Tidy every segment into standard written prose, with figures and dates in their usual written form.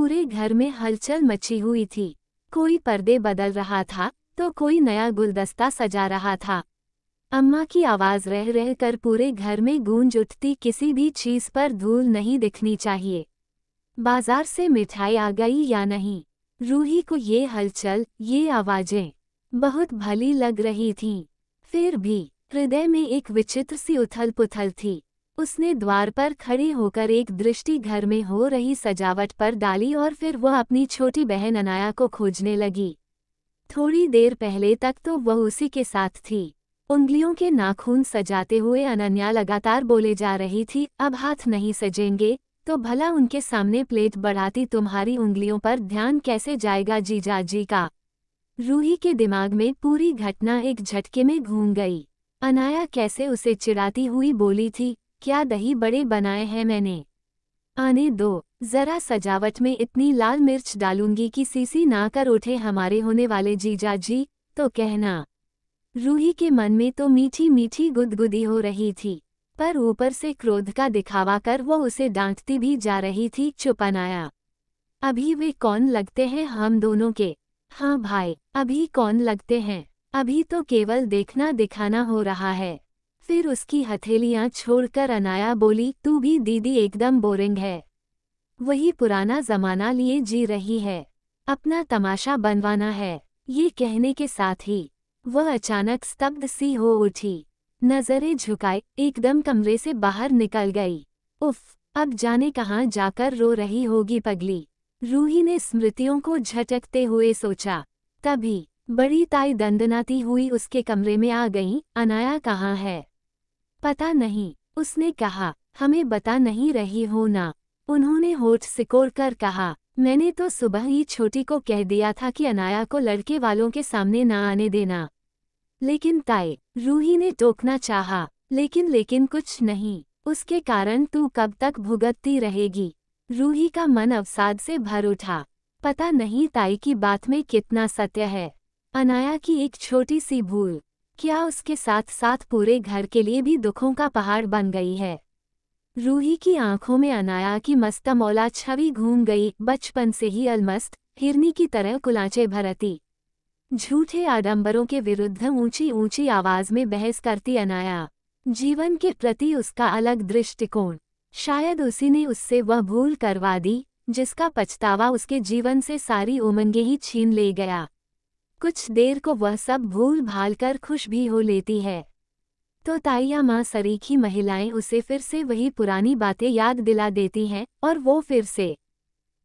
पूरे घर में हलचल मची हुई थी। कोई पर्दे बदल रहा था तो कोई नया गुलदस्ता सजा रहा था। अम्मा की आवाज़ रह रह कर पूरे घर में गूंज उठती, किसी भी चीज़ पर धूल नहीं दिखनी चाहिए। बाजार से मिठाई आ गई या नहीं? रूही को ये हलचल, ये आवाज़ें बहुत भली लग रही थीं। फिर भी हृदय में एक विचित्र सी उथल पुथल थी। उसने द्वार पर खड़े होकर एक दृष्टि घर में हो रही सजावट पर डाली और फिर वह अपनी छोटी बहन अनाया को खोजने लगी। थोड़ी देर पहले तक तो वह उसी के साथ थी। उंगलियों के नाखून सजाते हुए अनन्या लगातार बोले जा रही थी, अब हाथ नहीं सजेंगे तो भला उनके सामने प्लेट बढ़ाती तुम्हारी उंगलियों पर ध्यान कैसे जाएगा जीजाजी का। रूही के दिमाग में पूरी घटना एक झटके में घूम गई। अनाया कैसे उसे चिढ़ाती हुई बोली थी, क्या दही बड़े बनाए हैं मैंने? आने दो, जरा सजावट में इतनी लाल मिर्च डालूंगी कि सीसी ना कर उठे हमारे होने वाले जीजाजी, तो कहना। रूही के मन में तो मीठी मीठी गुदगुदी हो रही थी, पर ऊपर से क्रोध का दिखावा कर वो उसे डांटती भी जा रही थी। चुप अनाया, अभी वे कौन लगते हैं हम दोनों के? हाँ भाई, अभी कौन लगते हैं? अभी तो केवल देखना दिखाना हो रहा है। फिर उसकी हथेलियां छोड़कर अनाया बोली, तू भी दीदी एकदम बोरिंग है। वही पुराना जमाना लिए जी रही है, अपना तमाशा बनवाना है। ये कहने के साथ ही वह अचानक स्तब्ध सी हो उठी, नजरें झुकाए एकदम कमरे से बाहर निकल गई। उफ, अब जाने कहाँ जाकर रो रही होगी पगली। रूही ने स्मृतियों को झटकते हुए सोचा। तभी बड़ी ताई दंदनाती हुई उसके कमरे में आ गईं। अनाया कहाँ है? पता नहीं, उसने कहा। हमें बता नहीं रही हो ना? उन्होंने होठ सिकोड़कर कहा। मैंने तो सुबह ही छोटी को कह दिया था कि अनाया को लड़के वालों के सामने ना आने देना। लेकिन ताई, रूही ने टोकना चाहा, लेकिन कुछ नहीं। उसके कारण तू कब तक भुगतती रहेगी? रूही का मन अवसाद से भर उठा। पता नहीं ताई की बात में कितना सत्य है। अनाया की एक छोटी सी भूल क्या उसके साथ साथ पूरे घर के लिए भी दुखों का पहाड़ बन गई है? रूही की आंखों में अनाया की मस्तमौला छवि घूम गई। बचपन से ही अलमस्त हिरनी की तरह कुलांचे भरती, झूठे आडंबरों के विरुद्ध ऊंची ऊंची आवाज में बहस करती अनाया। जीवन के प्रति उसका अलग दृष्टिकोण, शायद उसी ने उससे वह भूल करवा दी जिसका पछतावा उसके जीवन से सारी उमंगें ही छीन ले गया। कुछ देर को वह सब भूल भाल कर खुश भी हो लेती है तो ताई या माँ सरीखी महिलाएं उसे फिर से वही पुरानी बातें याद दिला देती हैं और वो फिर से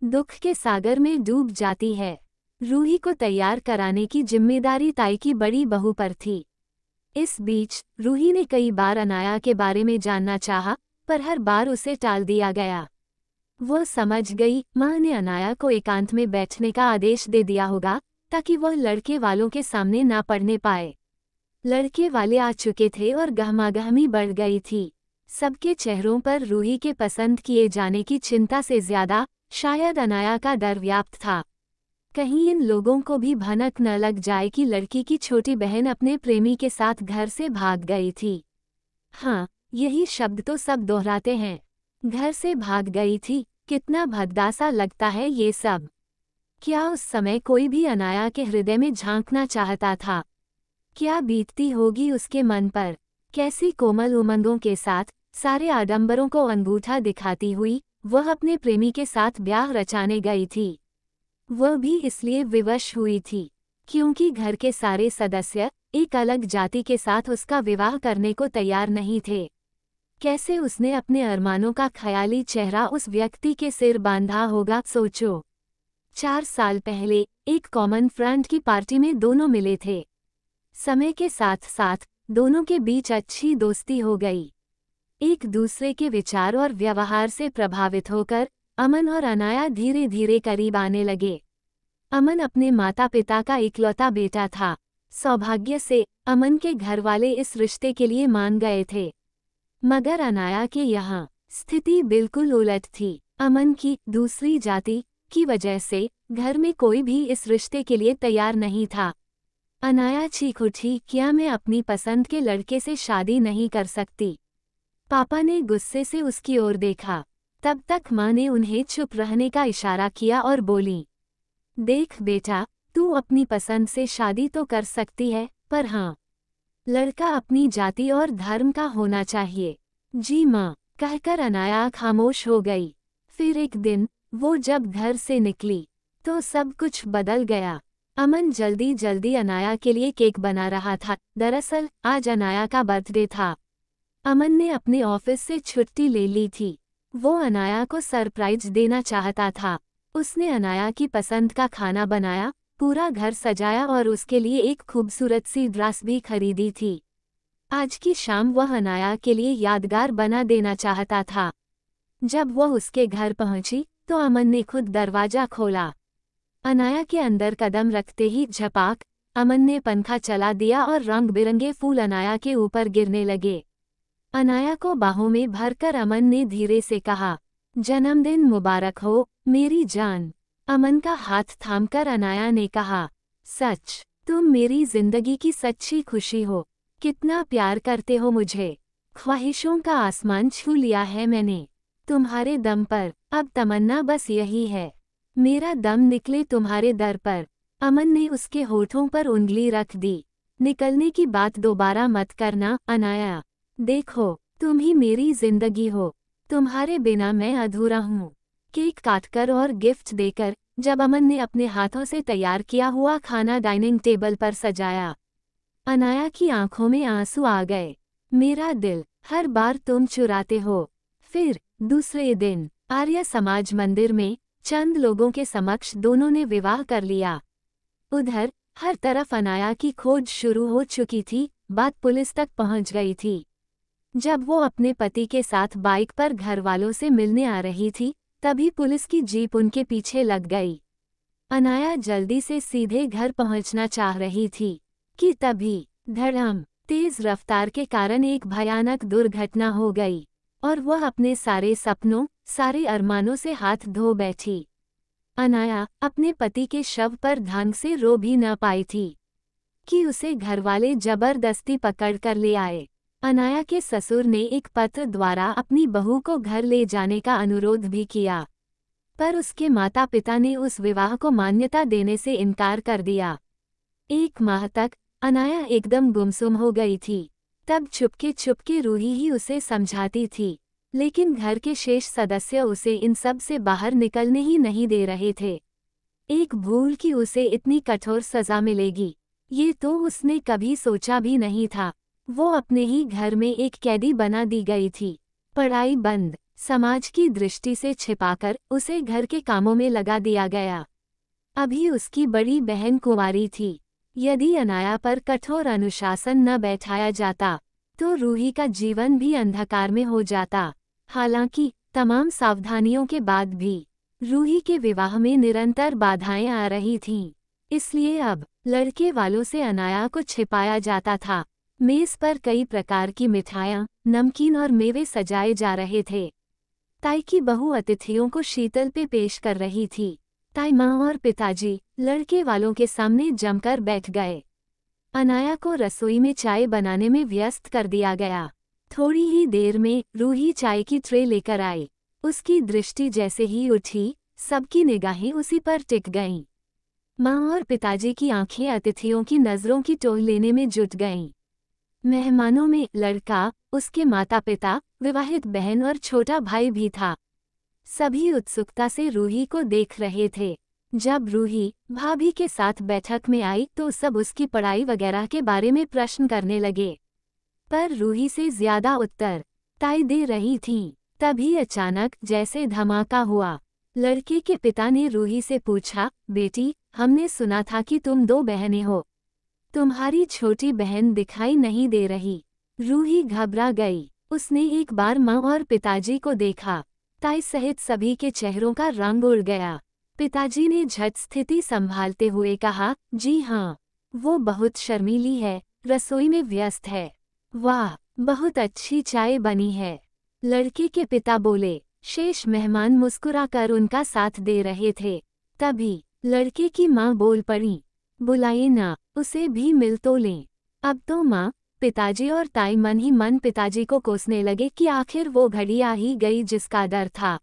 दुख के सागर में डूब जाती है। रूही को तैयार कराने की जिम्मेदारी ताई की बड़ी बहू पर थी। इस बीच रूही ने कई बार अनाया के बारे में जानना चाहा, पर हर बार उसे टाल दिया गया। वो समझ गई माँ ने अनाया को एकांत में बैठने का आदेश दे दिया होगा ताकि वह लड़के वालों के सामने ना पड़ने पाए। लड़के वाले आ चुके थे और गहमागहमी बढ़ गई थी। सबके चेहरों पर रूही के पसंद किए जाने की चिंता से ज्यादा शायद अनाया का डर व्याप्त था। कहीं इन लोगों को भी भनक न लग जाए कि लड़की की छोटी बहन अपने प्रेमी के साथ घर से भाग गई थी। हाँ, यही शब्द तो सब दोहराते हैं, घर से भाग गई थी। कितना भद्दासा लगता है ये सब। क्या उस समय कोई भी अनाया के हृदय में झांकना चाहता था? क्या बीतती होगी उसके मन पर? कैसी कोमल उमंगों के साथ सारे आडंबरों को अंगूठा दिखाती हुई वह अपने प्रेमी के साथ ब्याह रचाने गई थी। वह भी इसलिए विवश हुई थी क्योंकि घर के सारे सदस्य एक अलग जाति के साथ उसका विवाह करने को तैयार नहीं थे। कैसे उसने अपने अरमानों का ख्याली चेहरा उस व्यक्ति के सिर बांधा होगा, सोचो। 4 साल पहले एक कॉमन फ्रेंड की पार्टी में दोनों मिले थे। समय के साथ साथ दोनों के बीच अच्छी दोस्ती हो गई। एक दूसरे के विचार और व्यवहार से प्रभावित होकर अमन और अनाया धीरे धीरे करीब आने लगे। अमन अपने माता पिता का इकलौता बेटा था। सौभाग्य से अमन के घर वाले इस रिश्ते के लिए मान गए थे, मगर अनाया के यहाँ स्थिति बिल्कुल उलट थी। अमन की दूसरी जाति की वजह से घर में कोई भी इस रिश्ते के लिए तैयार नहीं था। अनाया चीख उठी, क्या मैं अपनी पसंद के लड़के से शादी नहीं कर सकती? पापा ने गुस्से से उसकी ओर देखा। तब तक माँ ने उन्हें चुप रहने का इशारा किया और बोली, देख बेटा, तू अपनी पसंद से शादी तो कर सकती है, पर हाँ, लड़का अपनी जाति और धर्म का होना चाहिए। जी माँ, कहकर अनाया खामोश हो गई। फिर एक दिन वो जब घर से निकली तो सब कुछ बदल गया। अमन जल्दी जल्दी अनाया के लिए केक बना रहा था। दरअसल आज अनाया का बर्थडे था। अमन ने अपने ऑफिस से छुट्टी ले ली थी। वो अनाया को सरप्राइज देना चाहता था। उसने अनाया की पसंद का खाना बनाया, पूरा घर सजाया और उसके लिए एक खूबसूरत सी ड्रेस भी खरीदी थी। आज की शाम वह अनाया के लिए यादगार बना देना चाहता था। जब वह उसके घर पहुंची तो अमन ने खुद दरवाजा खोला। अनाया के अंदर कदम रखते ही झपाक, अमन ने पंखा चला दिया और रंग बिरंगे फूल अनाया के ऊपर गिरने लगे। अनाया को बाहों में भरकर अमन ने धीरे से कहा, जन्मदिन मुबारक हो मेरी जान। अमन का हाथ थामकर अनाया ने कहा, सच, तुम मेरी जिंदगी की सच्ची खुशी हो। कितना प्यार करते हो मुझे। ख्वाहिशों का आसमान छू लिया है मैंने तुम्हारे दम पर। अब तमन्ना बस यही है, मेरा दम निकले तुम्हारे दर पर। अमन ने उसके होठों पर उंगली रख दी। निकलने की बात दोबारा मत करना अनाया। देखो, तुम ही मेरी जिंदगी हो। तुम्हारे बिना मैं अधूरा हूँ। केक काटकर और गिफ्ट देकर जब अमन ने अपने हाथों से तैयार किया हुआ खाना डाइनिंग टेबल पर सजाया, अनाया की आंखों में आंसू आ गए। मेरा दिल हर बार तुम चुराते हो। फिर दूसरे दिन आर्य समाज मंदिर में चंद लोगों के समक्ष दोनों ने विवाह कर लिया। उधर हर तरफ अनाया की खोज शुरू हो चुकी थी। बात पुलिस तक पहुंच गई थी। जब वो अपने पति के साथ बाइक पर घर वालों से मिलने आ रही थी, तभी पुलिस की जीप उनके पीछे लग गई। अनाया जल्दी से सीधे घर पहुंचना चाह रही थी कि तभी धड़म, तेज रफ्तार के कारण एक भयानक दुर्घटना हो गई और वह अपने सारे सपनों, सारे अरमानों से हाथ धो बैठी। अनाया अपने पति के शव पर ढंग से रो भी न पाई थी कि उसे घरवाले जबरदस्ती पकड़ कर ले आए। अनाया के ससुर ने एक पत्र द्वारा अपनी बहू को घर ले जाने का अनुरोध भी किया, पर उसके माता पिता ने उस विवाह को मान्यता देने से इनकार कर दिया। 1 माह तक अनाया एकदम गुमसुम हो गई थी। तब चुपके रूही ही उसे समझाती थी, लेकिन घर के शेष सदस्य उसे इन सब से बाहर निकलने ही नहीं दे रहे थे। एक भूल कि उसे इतनी कठोर सजा मिलेगी, ये तो उसने कभी सोचा भी नहीं था। वो अपने ही घर में एक कैदी बना दी गई थी। पढ़ाई बंद, समाज की दृष्टि से छिपाकर उसे घर के कामों में लगा दिया गया। अभी उसकी बड़ी बहन कुंवारी थी। यदि अनाया पर कठोर अनुशासन न बैठाया जाता तो रूही का जीवन भी अंधकार में हो जाता। हालांकि तमाम सावधानियों के बाद भी रूही के विवाह में निरंतर बाधाएं आ रही थीं। इसलिए अब लड़के वालों से अनाया को छिपाया जाता था। मेज पर कई प्रकार की मिठाइयाँ, नमकीन और मेवे सजाए जा रहे थे। ताई की बहू अतिथियों को शीतल पे पेश कर रही थी। ताई माँ और पिताजी लड़के वालों के सामने जमकर बैठ गए। अनाया को रसोई में चाय बनाने में व्यस्त कर दिया गया। थोड़ी ही देर में रूही चाय की ट्रे लेकर आई। उसकी दृष्टि जैसे ही उठी, सबकी निगाहें उसी पर टिक गईं। माँ और पिताजी की आंखें अतिथियों की नज़रों की टोह लेने में जुट गईं। मेहमानों में लड़का, उसके माता पिता, विवाहित बहन और छोटा भाई भी था। सभी उत्सुकता से रूही को देख रहे थे। जब रूही भाभी के साथ बैठक में आई तो सब उसकी पढ़ाई वगैरह के बारे में प्रश्न करने लगे, पर रूही से ज्यादा उत्तर ताई दे रही थीं। तभी अचानक जैसे धमाका हुआ। लड़के के पिता ने रूही से पूछा, बेटी, हमने सुना था कि तुम 2 बहनें हो। तुम्हारी छोटी बहन दिखाई नहीं दे रही। रूही घबरा गई। उसने एक बार माँ और पिताजी को देखा। ताई सहित सभी के चेहरों का रंग उड़ गया। पिताजी ने झट स्थिति संभालते हुए कहा, जी हाँ, वो बहुत शर्मीली है, रसोई में व्यस्त है। वाह, बहुत अच्छी चाय बनी है। लड़के के पिता बोले। शेष मेहमान मुस्कुराकर उनका साथ दे रहे थे। तभी लड़के की माँ बोल पड़ी, बुलाइए ना, उसे भी मिल तो लें। अब तो माँ, पिताजी और ताई मन ही मन पिताजी को कोसने लगे कि आखिर वो घड़ी आ ही गई जिसका डर था।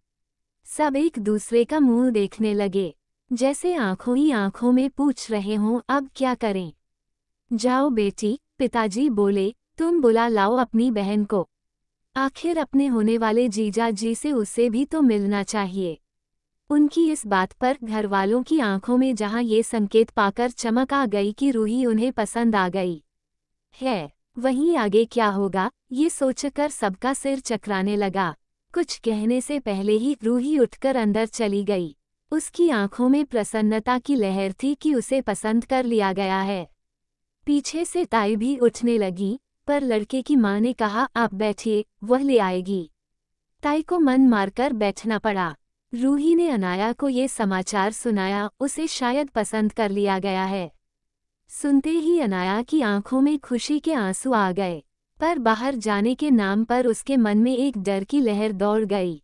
सब एक दूसरे का मुंह देखने लगे, जैसे आंखों ही आंखों में पूछ रहे हों अब क्या करें। जाओ बेटी, पिताजी बोले, तुम बुला लाओ अपनी बहन को। आखिर अपने होने वाले जीजा जी से उसे भी तो मिलना चाहिए। उनकी इस बात पर घरवालों की आंखों में जहां ये संकेत पाकर चमक आ गई कि रूही उन्हें पसंद आ गई है, वहीं आगे क्या होगा ये सोचकर सबका सिर चकराने लगा। कुछ कहने से पहले ही रूही उठकर अंदर चली गई। उसकी आंखों में प्रसन्नता की लहर थी कि उसे पसंद कर लिया गया है। पीछे से ताई भी उठने लगी, पर लड़के की मां ने कहा आप बैठिए, वह ले आएगी। ताई को मन मारकर बैठना पड़ा। रूही ने अनाया को ये समाचार सुनाया, उसे शायद पसंद कर लिया गया है। सुनते ही अनाया की आंखों में खुशी के आंसू आ गए, पर बाहर जाने के नाम पर उसके मन में एक डर की लहर दौड़ गई।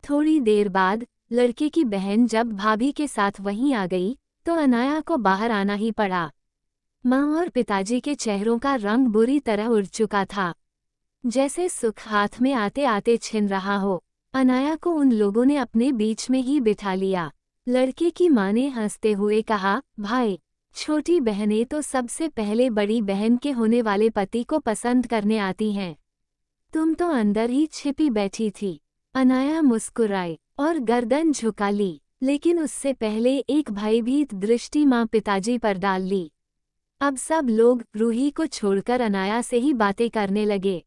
थोड़ी देर बाद लड़के की बहन जब भाभी के साथ वहीं आ गई, तो अनाया को बाहर आना ही पड़ा। माँ और पिताजी के चेहरों का रंग बुरी तरह उड़ चुका था, जैसे सुख हाथ में आते आते छिन रहा हो। अनाया को उन लोगों ने अपने बीच में ही बिठा लिया। लड़के की माँ ने हंसते हुए कहा, भाई, छोटी बहनें तो सबसे पहले बड़ी बहन के होने वाले पति को पसंद करने आती हैं। तुम तो अंदर ही छिपी बैठी थी। अनाया मुस्कुराई और गर्दन झुका ली, लेकिन उससे पहले एक भयभीत दृष्टि माँ पिताजी पर डाल ली। अब सब लोग रूही को छोड़कर अनाया से ही बातें करने लगे।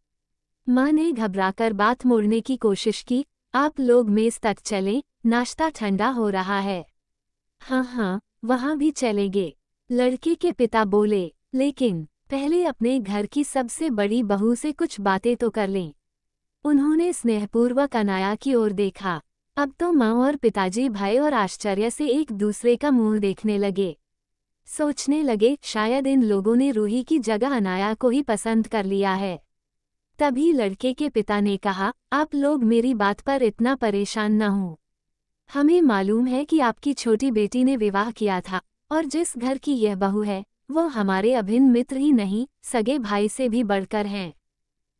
माँ ने घबराकर बात मोड़ने की कोशिश की, आप लोग मेज तक चलें, नाश्ता ठंडा हो रहा है। हाँ हाँ, वहाँ भी चलेंगे, लड़के के पिता बोले, लेकिन पहले अपने घर की सबसे बड़ी बहू से कुछ बातें तो कर लें। उन्होंने स्नेहपूर्वक अनाया की ओर देखा। अब तो माँ और पिताजी भय और आश्चर्य से एक दूसरे का मुंह देखने लगे। सोचने लगे शायद इन लोगों ने रूही की जगह अनाया को ही पसंद कर लिया है। तभी लड़के के पिता ने कहा, आप लोग मेरी बात पर इतना परेशान न हो। हमें मालूम है कि आपकी छोटी बेटी ने विवाह किया था, और जिस घर की यह बहू है वो हमारे अभिन्न मित्र ही नहीं, सगे भाई से भी बढ़कर हैं।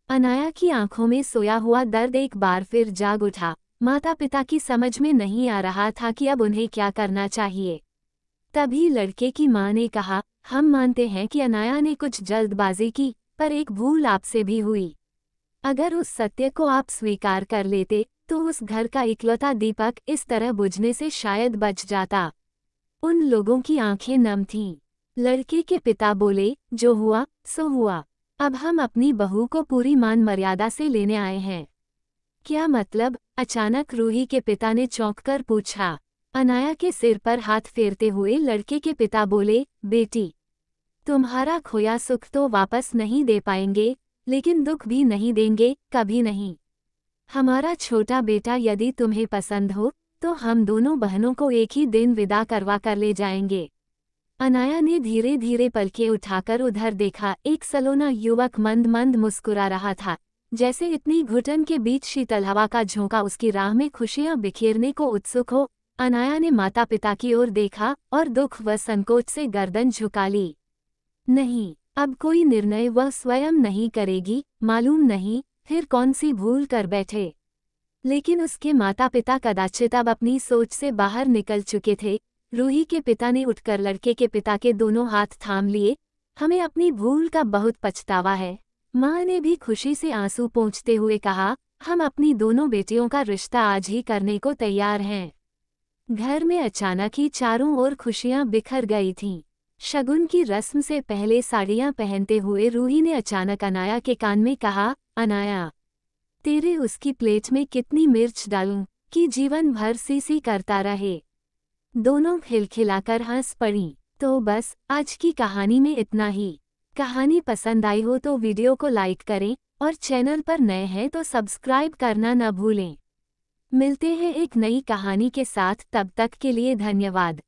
अनाया की आंखों में सोया हुआ दर्द एक बार फिर जाग उठा। माता पिता की समझ में नहीं आ रहा था कि अब उन्हें क्या करना चाहिए। तभी लड़के की माँ ने कहा, हम मानते हैं कि अनाया ने कुछ जल्दबाजी की, पर एक भूल आपसे भी हुई। अगर उस सत्य को आप स्वीकार कर लेते तो उस घर का इकलौता दीपक इस तरह बुझने से शायद बच जाता। उन लोगों की आंखें नम थीं। लड़के के पिता बोले, जो हुआ सो हुआ। अब हम अपनी बहू को पूरी मान मर्यादा से लेने आए हैं। क्या मतलब? अचानक रूही के पिता ने चौंककर पूछा। अनाया के सिर पर हाथ फेरते हुए लड़के के पिता बोले, बेटी, तुम्हारा खोया सुख तो वापस नहीं दे पाएंगे, लेकिन दुख भी नहीं देंगे, कभी नहीं। हमारा छोटा बेटा यदि तुम्हें पसंद हो तो हम दोनों बहनों को एक ही दिन विदा करवा कर ले जाएंगे। अनाया ने धीरे धीरे पलकें उठाकर उधर देखा। एक सलोना युवक मंद मंद मुस्कुरा रहा था, जैसे इतनी घुटन के बीच शीतल हवा का झोंका उसकी राह में खुशियां बिखेरने को उत्सुक हो। अनाया ने माता पिता की ओर देखा और दुख व संकोच से गर्दन झुका ली। नहीं, अब कोई निर्णय वह स्वयं नहीं करेगी। मालूम नहीं फिर कौन सी भूल कर बैठे। लेकिन उसके माता पिता कदाचित अब अपनी सोच से बाहर निकल चुके थे। रूही के पिता ने उठकर लड़के के पिता के दोनों हाथ थाम लिए। हमें अपनी भूल का बहुत पछतावा है। माँ ने भी खुशी से आंसू पोंछते हुए कहा, हम अपनी दोनों बेटियों का रिश्ता आज ही करने को तैयार हैं। घर में अचानक ही चारों ओर खुशियां बिखर गई थीं। शगुन की रस्म से पहले साड़ियां पहनते हुए रूही ने अचानक अनाया के कान में कहा, अनाया, तेरे उसकी प्लेट में कितनी मिर्च डालूं कि जीवन भर सी करता रहे। दोनों खिलखिलाकर हंस पड़ी। तो बस आज की कहानी में इतना ही। कहानी पसंद आई हो तो वीडियो को लाइक करें और चैनल पर नए हैं तो सब्सक्राइब करना न भूलें। मिलते हैं एक नई कहानी के साथ, तब तक के लिए धन्यवाद।